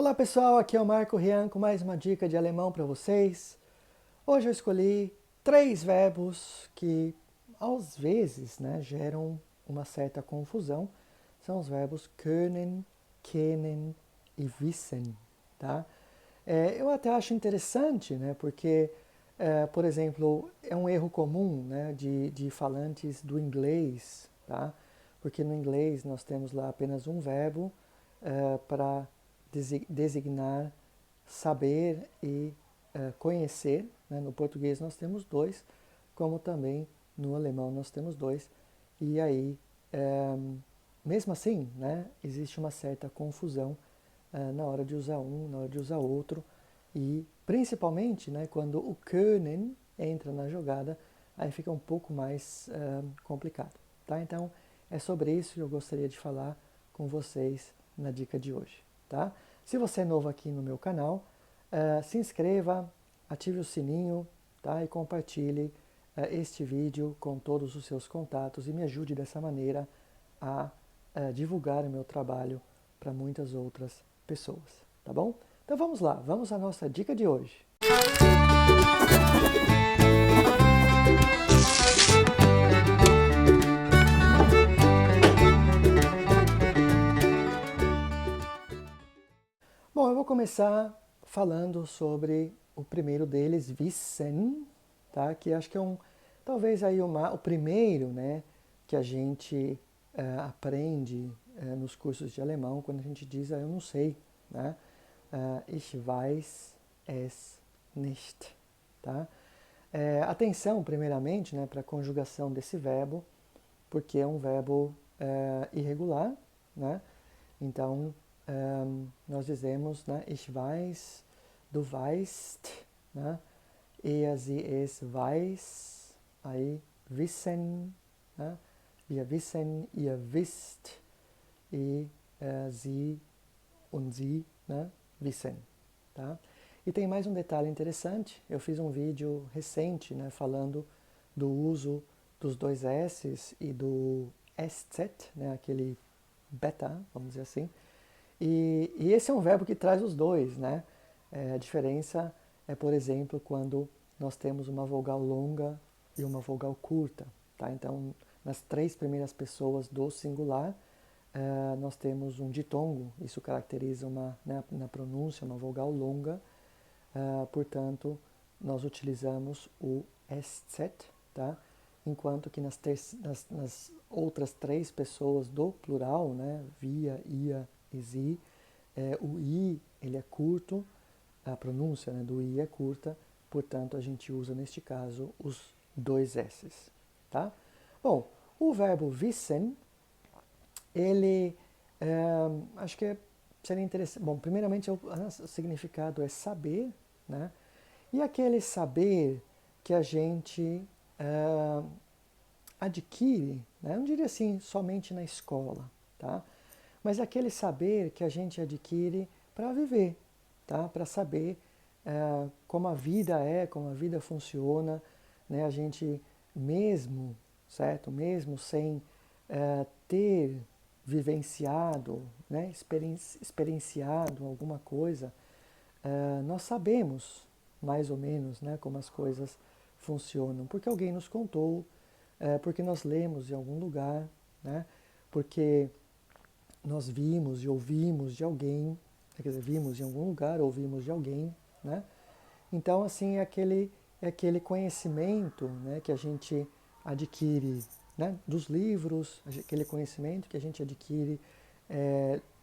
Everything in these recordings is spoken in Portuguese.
Olá pessoal, aqui é o Marco Rian com mais uma dica de alemão para vocês. Hoje eu escolhi três verbos que às vezes geram uma certa confusão. São os verbos können, kennen e wissen. Tá? Eu até acho interessante, porque, por exemplo, é um erro comum de falantes do inglês, tá? Porque no inglês nós temos lá apenas um verbo para designar saber e conhecer. Né? No português nós temos dois, como também no alemão nós temos dois. E aí, mesmo assim, existe uma certa confusão na hora de usar um, na hora de usar outro. E principalmente quando o können entra na jogada, aí fica um pouco mais complicado. Tá? Então, é sobre isso que eu gostaria de falar com vocês na dica de hoje. Tá? Se você é novo aqui no meu canal, se inscreva, ative o sininho, tá? E compartilhe este vídeo com todos os seus contatos e me ajude dessa maneira a divulgar o meu trabalho para muitas outras pessoas, tá bom? Então vamos lá, vamos à nossa dica de hoje. Bom, eu vou começar falando sobre o primeiro deles, wissen, tá? Que acho que é talvez aí o primeiro, que a gente aprende nos cursos de alemão, quando a gente diz, eu não sei, né? Ich weiß es nicht, tá? Atenção, primeiramente, para a conjugação desse verbo, porque é um verbo irregular, né? Então, nós dizemos, ich weiß, du weißt, né? Er, sie, es weiß, aí wissen, né? Wir wissen, ihr wisst, e sie und sie, né? Wissen, tá? E tem mais um detalhe interessante, eu fiz um vídeo recente, falando do uso dos dois S's e do SZ, aquele beta, vamos dizer assim, e esse é um verbo que traz os dois, né? A diferença é, por exemplo, quando nós temos uma vogal longa e uma vogal curta, tá? Então, nas três primeiras pessoas do singular, nós temos um ditongo, isso caracteriza na pronúncia uma vogal longa, portanto, nós utilizamos o SZ, tá? Enquanto que nas outras três pessoas do plural, via, ia e zi, o i ele é curto, a pronúncia do i é curta, portanto a gente usa neste caso os dois s's, tá? Bom, o verbo wissen, ele acho que seria interessante. Bom, primeiramente o significado é saber, né? E aquele saber que a gente adquire, não diria assim somente na escola, tá? Mas aquele saber que a gente adquire para viver, tá? Para saber como a vida é, como a vida funciona, né? A gente mesmo, certo? Mesmo sem ter vivenciado, experienciado alguma coisa, nós sabemos mais ou menos, como as coisas funcionam, porque alguém nos contou, porque nós lemos em algum lugar, porque nós vimos e ouvimos de alguém, quer dizer, vimos em algum lugar, ouvimos de alguém, né? Então, assim, é aquele conhecimento, que a gente adquire, dos livros, aquele conhecimento que a gente adquire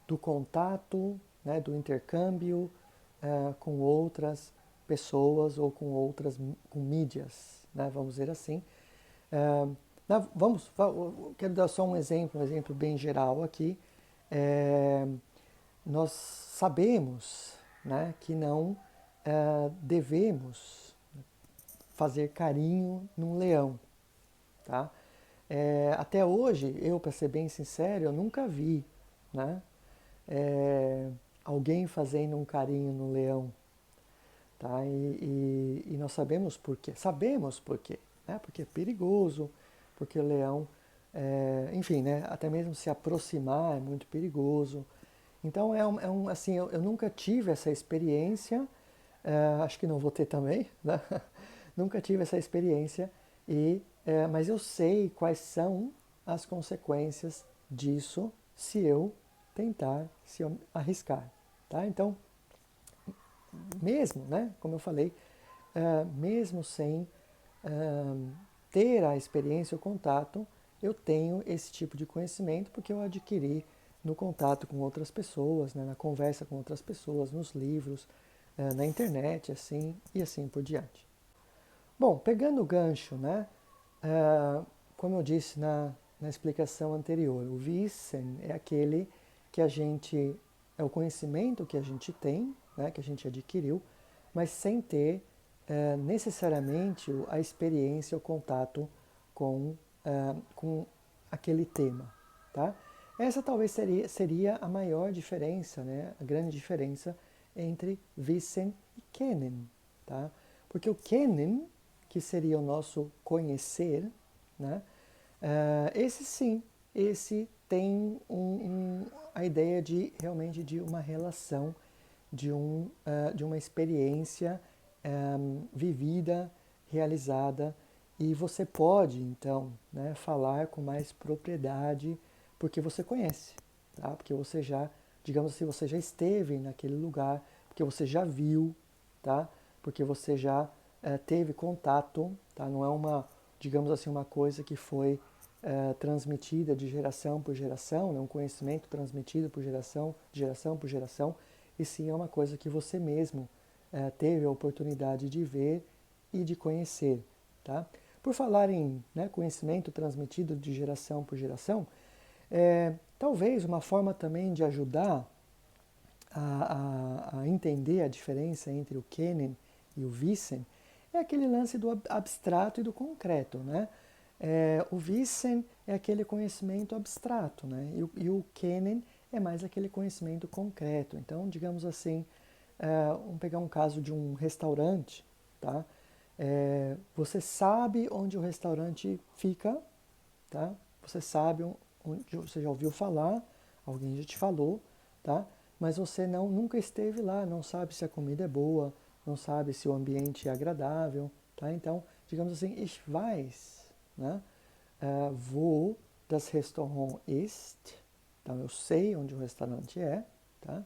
do contato, do intercâmbio com outras pessoas ou com mídias, vamos dizer assim. Quero dar só um exemplo bem geral aqui. Nós sabemos, que não devemos fazer carinho num leão, tá? Até hoje, para ser bem sincero, eu nunca vi, alguém fazendo um carinho no leão, tá? E nós sabemos por quê. Sabemos por quê, porque é perigoso, porque o leão, enfim, até mesmo se aproximar é muito perigoso. Então, assim, eu nunca tive essa experiência, acho que não vou ter também, né? Nunca tive essa experiência, mas eu sei quais são as consequências disso se eu tentar, se eu arriscar, tá? Então, mesmo, né, como eu falei, mesmo sem ter a experiência, o contato, eu tenho esse tipo de conhecimento porque eu adquiri no contato com outras pessoas, né, na conversa com outras pessoas, nos livros, na internet, assim e assim por diante. Bom, pegando o gancho, né, como eu disse na explicação anterior, o Wissen é aquele que a gente, é o conhecimento que a gente tem, né, que a gente adquiriu, mas sem ter necessariamente a experiência, o contato com aquele tema, tá? Essa talvez seria a maior diferença, né, a grande diferença entre Wissen e Kennen, tá? Porque o Kennen, que seria o nosso conhecer, né, esse sim, esse tem a ideia de realmente de uma relação, de uma experiência vivida, realizada, e você pode então, né, falar com mais propriedade porque você conhece, tá? Porque você já, digamos assim, você já esteve naquele lugar, porque você já viu, tá? Porque você já teve contato, tá? Não é uma, digamos assim, uma coisa que foi transmitida de geração por geração, né? Um conhecimento transmitido por geração, de geração por geração, e sim é uma coisa que você mesmo teve a oportunidade de ver e de conhecer, tá? Por falar em, né, conhecimento transmitido de geração por geração, talvez uma forma também de ajudar a entender a diferença entre o Kennen e o Wissen é aquele lance do abstrato e do concreto, né? O Wissen é aquele conhecimento abstrato, né? E o Kennen é mais aquele conhecimento concreto. Então, digamos assim, vamos pegar um caso de um restaurante, tá? Você sabe onde o restaurante fica, tá? Você sabe onde, você já ouviu falar, alguém já te falou, tá? Mas você nunca esteve lá, não sabe se a comida é boa, não sabe se o ambiente é agradável, tá? Então, digamos assim, ich weiß, né? Wo das Restaurant ist, então eu sei onde o restaurante é, tá?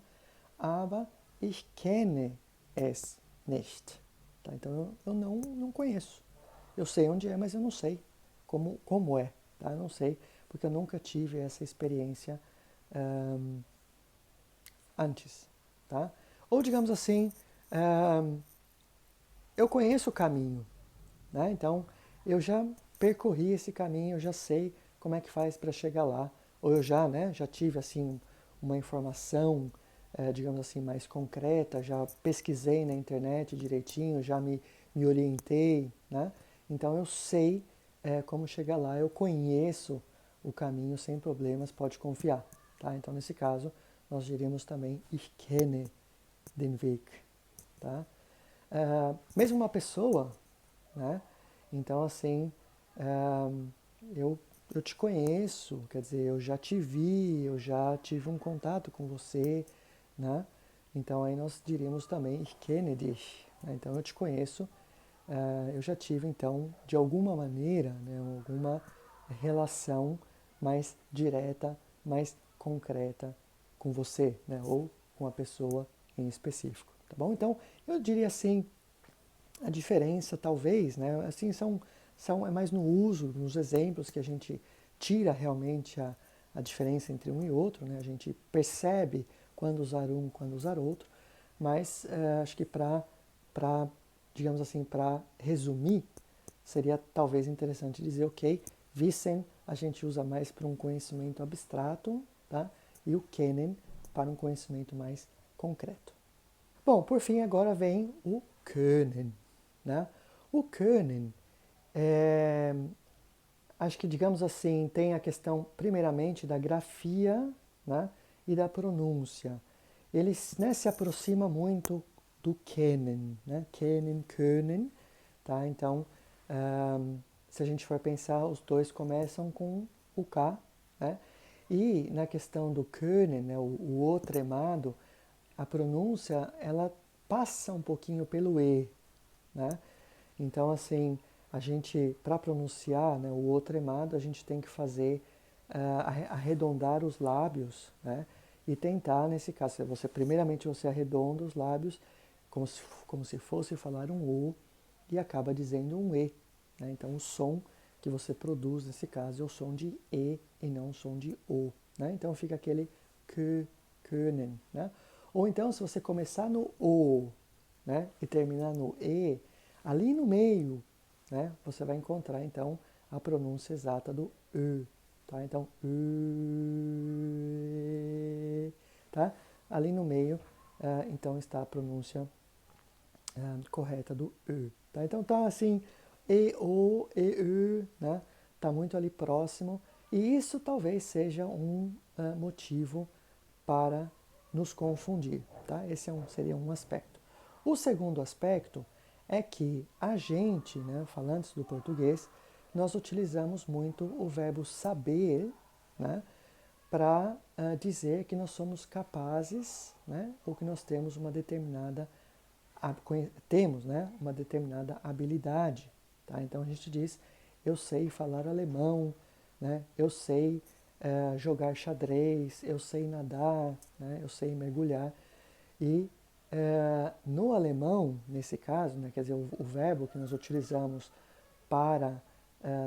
Aber ich kenne es nicht, tá? Então eu não conheço. Eu sei onde é, mas eu não sei como é, tá? Eu não sei, porque eu nunca tive essa experiência um, antes, tá? Ou digamos assim, um, eu conheço o caminho, né? Então eu já percorri esse caminho, eu já sei como é que faz para chegar lá, ou eu já, né, já tive assim uma informação, digamos assim, mais concreta, já pesquisei na internet direitinho, já me orientei, né? Então eu sei como chegar lá, eu conheço o caminho sem problemas, pode confiar, tá? Então nesse caso nós diríamos também ich kenne den Weg, tá? Mesmo uma pessoa, né? Então, assim, eu, eu te conheço, quer dizer, eu já te vi, eu já tive um contato com você, né? Então, aí nós diríamos também, ich kenne dich, né? Então, eu te conheço, eu já tive, então, de alguma maneira, né, alguma relação mais direta, mais concreta com você, né? Ou com a pessoa em específico, tá bom? Então, eu diria assim, a diferença, talvez, né, assim, é mais no uso, nos exemplos que a gente tira realmente a diferença entre um e outro, né, a gente percebe quando usar um, quando usar outro, mas acho que digamos assim, para resumir, seria talvez interessante dizer, ok, Wissen a gente usa mais para um conhecimento abstrato, tá? E o Kennen para um conhecimento mais concreto. Bom, por fim, agora vem o Können, né? O Können, é, acho que, digamos assim, tem a questão, primeiramente, da grafia, né, e da pronúncia. Ele, né, se aproxima muito do Kennen, né? Kennen, Können, tá? Então, se a gente for pensar, os dois começam com o K, né? E na questão do können, né, o tremado, a pronúncia ela passa um pouquinho pelo E, né? Então, assim, a gente, para pronunciar, né, o O tremado, a gente tem que fazer, arredondar os lábios, né? E tentar, nesse caso, primeiramente você arredonda os lábios como se fosse falar um O e acaba dizendo um E, né? Então, o som que você produz, nesse caso, é o som de E e não o som de O, né? Então, fica aquele können, né? Ou então, se você começar no O, né, e terminar no E, ali no meio, né, você vai encontrar então a pronúncia exata do Ö, tá? Então, Ö, tá? Ali no meio, então está a pronúncia correta do Ö, tá? Então tá assim, E, O, E, Ö, né? Tá muito ali próximo e isso talvez seja um motivo para nos confundir, tá? Esse seria um aspecto. O segundo aspecto é que a gente, né, falantes do português, nós utilizamos muito o verbo saber, né, para dizer que nós somos capazes, né, ou que nós temos uma determinada uma determinada habilidade, tá? Então a gente diz, eu sei falar alemão, né? Eu sei jogar xadrez, eu sei nadar, né? Eu sei mergulhar. E no alemão, nesse caso, né, quer dizer, o verbo que nós utilizamos para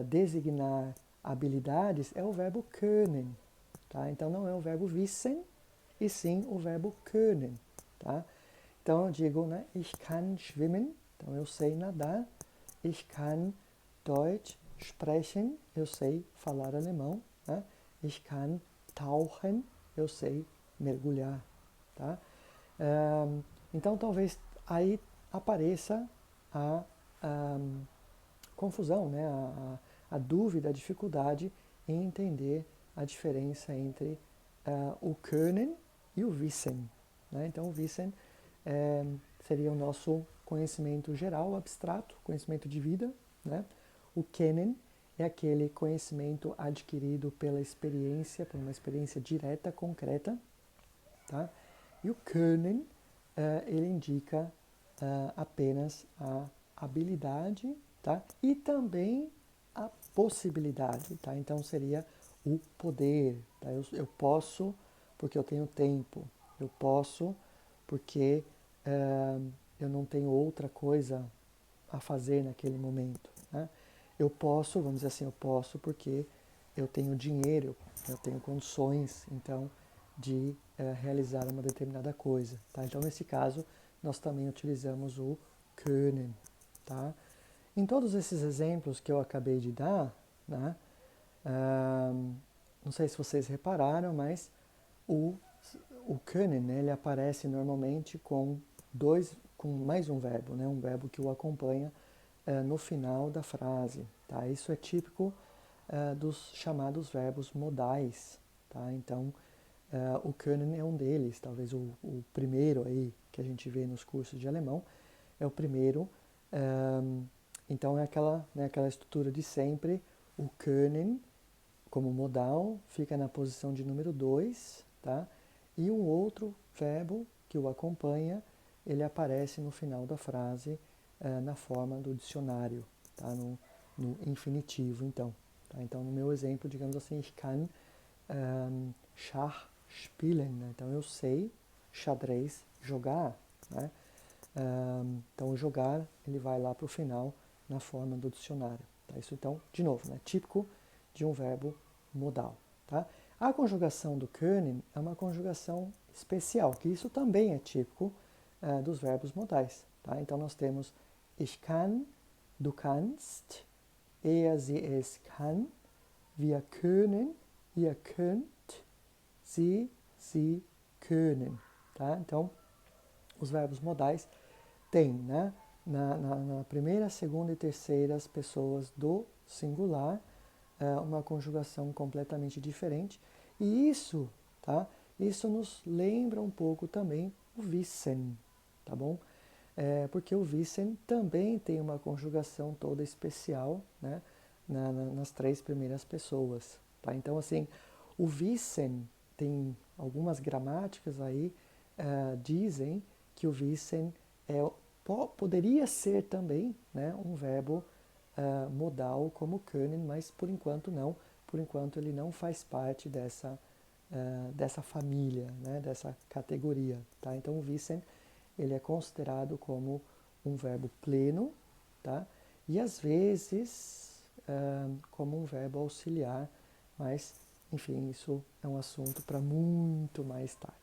designar habilidades é o verbo können, tá? Então não é o verbo wissen, e sim o verbo können, tá? Então eu digo, né, ich kann schwimmen, então eu sei nadar, ich kann Deutsch sprechen, eu sei falar alemão, né? Ich kann tauchen, eu sei mergulhar, tá? Então talvez aí apareça a, confusão, né? A dúvida, a dificuldade em entender a diferença entre o können e o wissen, né? Então o wissen seria o nosso conhecimento geral, abstrato, conhecimento de vida, né? O kennen é aquele conhecimento adquirido pela experiência, por uma experiência direta, concreta, tá? E o können, ele indica apenas a habilidade, tá? E também a possibilidade, tá? Então seria o poder, tá? Eu posso porque eu tenho tempo, eu posso porque eu não tenho outra coisa a fazer naquele momento, né? Eu posso, vamos dizer assim, eu posso porque eu tenho dinheiro, eu tenho condições, então, de realizar uma determinada coisa, tá? Então, nesse caso, nós também utilizamos o können, tá? Em todos esses exemplos que eu acabei de dar, né, não sei se vocês repararam, mas o, o können, né, ele aparece normalmente com mais um verbo, né, um verbo que o acompanha no final da frase, tá? Isso é típico dos chamados verbos modais, tá? Então, o können é um deles, talvez o primeiro aí que a gente vê nos cursos de alemão é o primeiro. Então é aquela estrutura de sempre. O können, como modal, fica na posição de número 2, tá? E um outro verbo que o acompanha, ele aparece no final da frase na forma do dicionário, tá? No infinitivo, então. Tá? Então, no meu exemplo, digamos assim, ich kann Schach spielen, né? Então eu sei xadrez jogar, né? Então o jogar ele vai lá para o final na forma do dicionário, tá? Isso então, de novo, né? Típico de um verbo modal, tá? A conjugação do können é uma conjugação especial, que isso também é típico dos verbos modais, tá? Então nós temos ich kann, du kannst, sie, es kann, wir können, ihr könnt, sie können, tá? Então, os verbos modais têm, né, na primeira, segunda e terceira pessoas do singular uma conjugação completamente diferente. E isso, tá? Isso nos lembra um pouco também o wissen, tá bom? Porque o wissen também tem uma conjugação toda especial, né, nas três primeiras pessoas, tá? Então, assim, O wissen, tem algumas gramáticas aí, dizem que o wissen poderia ser também, né, um verbo modal como können, mas por enquanto não. Por enquanto ele não faz parte dessa família, né, dessa categoria. Tá? Então o wissen ele é considerado como um verbo pleno, tá? E às vezes como um verbo auxiliar, mas enfim, isso é um assunto para muito mais tarde.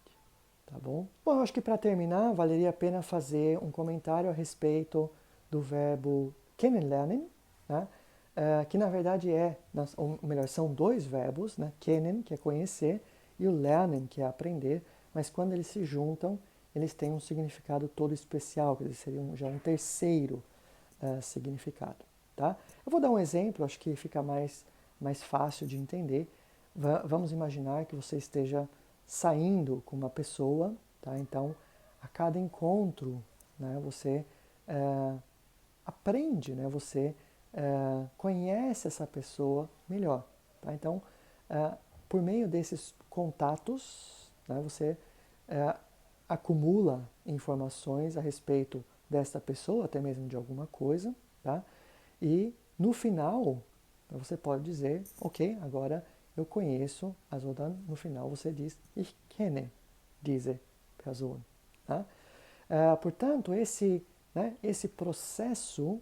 Tá bom? Bom, eu acho que para terminar, valeria a pena fazer um comentário a respeito do verbo kennenlernen, né? Que na verdade ou melhor, são dois verbos, né? Kennen, que é conhecer, e o lernen, que é aprender, mas quando eles se juntam, eles têm um significado todo especial, que eles seriam já um terceiro significado. Tá? Eu vou dar um exemplo, acho que fica mais fácil de entender. Vamos imaginar que você esteja saindo com uma pessoa, tá? Então, a cada encontro, né, você aprende, né, você conhece essa pessoa melhor. Tá? Então, por meio desses contatos, né, você acumula informações a respeito dessa pessoa, até mesmo de alguma coisa, tá? E no final, você pode dizer, ok, agora eu conheço a Zodan. No final você diz, ich kenne diese Person. Tá? Portanto, esse processo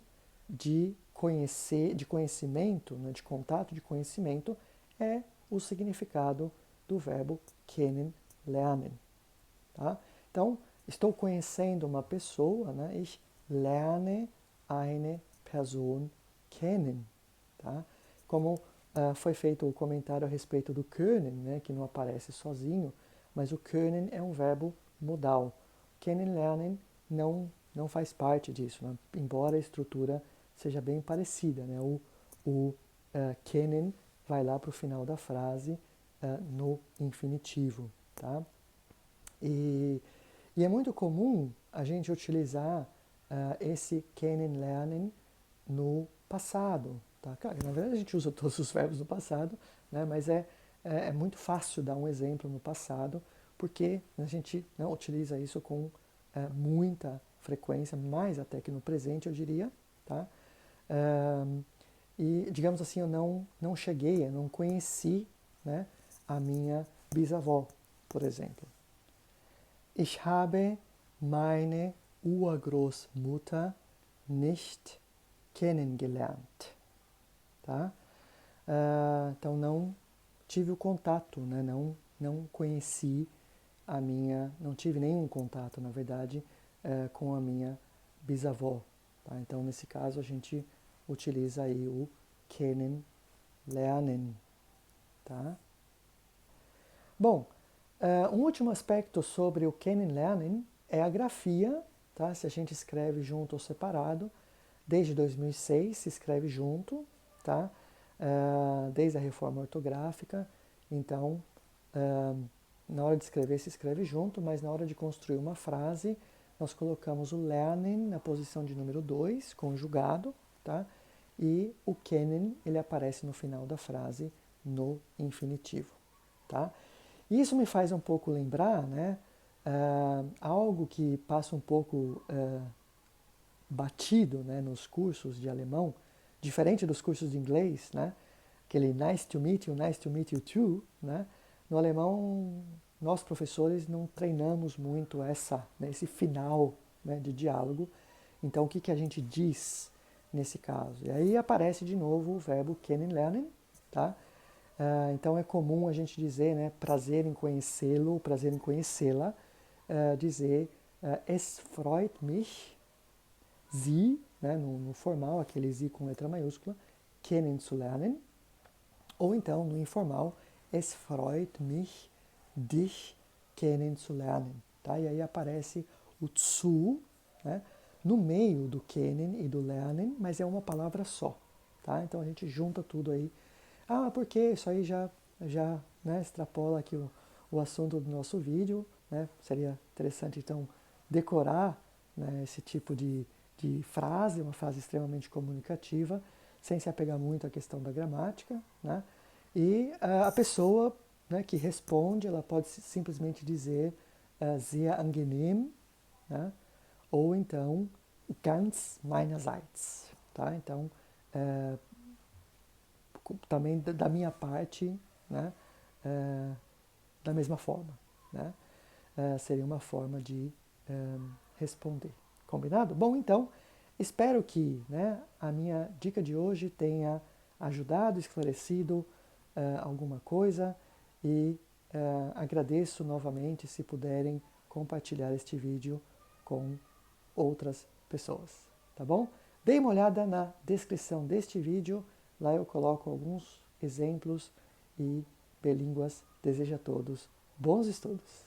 de conhecimento, né, de contato de conhecimento, é o significado do verbo kennen, lernen. Tá? Então, estou conhecendo uma pessoa, né? Ich lerne eine Person kennen. Tá? Como foi feito o comentário a respeito do können, né? Que não aparece sozinho, mas o können é um verbo modal. Kennenlernen não faz parte disso, né? Embora a estrutura seja bem parecida. Né? O kennen vai lá para o final da frase no infinitivo. Tá? E é muito comum a gente utilizar esse kennenlernen no passado. Tá? Claro, na verdade a gente usa todos os verbos no passado, né? Mas é muito fácil dar um exemplo no passado, porque a gente utiliza isso com muita frequência, mais até que no presente, eu diria. Tá? E, digamos assim, eu eu não conheci, né, a minha bisavó, por exemplo. Ich habe meine Urgroßmutter nicht kennengelernt. Tá? Então não tive o contato, né? não conheci não tive nenhum contato, na verdade, com a minha bisavó. Tá? Então nesse caso a gente utiliza aí o kennenlernen. Tá? Bom, um último aspecto sobre o kennenlernen é a grafia, tá? Se a gente escreve junto ou separado. Desde 2006 se escreve junto, tá? Desde a reforma ortográfica. Então, na hora de escrever se escreve junto, mas na hora de construir uma frase, nós colocamos o lernen na posição de número 2, conjugado, tá? E o kennen, ele aparece no final da frase no infinitivo, tá? Isso me faz um pouco lembrar, né, algo que passa um pouco batido, né, nos cursos de alemão, diferente dos cursos de inglês, né, aquele nice to meet you too, né, no alemão nós professores não treinamos muito esse final, né, de diálogo. Então o que a gente diz nesse caso? E aí aparece de novo o verbo kennenlernen, tá? Então é comum a gente dizer, né, prazer em conhecê-lo, prazer em conhecê-la, dizer es freut mich, Sie, né, no formal, aquele Sie com letra maiúscula, kennenzulernen, ou então no informal, es freut mich, dich kennenzulernen. Tá? E aí aparece o zu, né, no meio do kennen e do lernen, mas é uma palavra só. Tá? Então a gente junta tudo aí. Porque isso aí já né, extrapola aqui o assunto do nosso vídeo. Né? Seria interessante, então, decorar, né, esse tipo de frase, uma frase extremamente comunicativa, sem se apegar muito à questão da gramática. Né? E a pessoa né, que responde, ela pode simplesmente dizer sehr angenehm, né, ou então ganz meinerseits. Tá? Então, também da minha parte, né, da mesma forma. Né? Seria uma forma de responder. Combinado? Bom, então, espero que, né, a minha dica de hoje tenha ajudado, esclarecido alguma coisa e agradeço novamente se puderem compartilhar este vídeo com outras pessoas, tá bom? Dê uma olhada na descrição deste vídeo, lá eu coloco alguns exemplos e bilínguas. Desejo a todos bons estudos!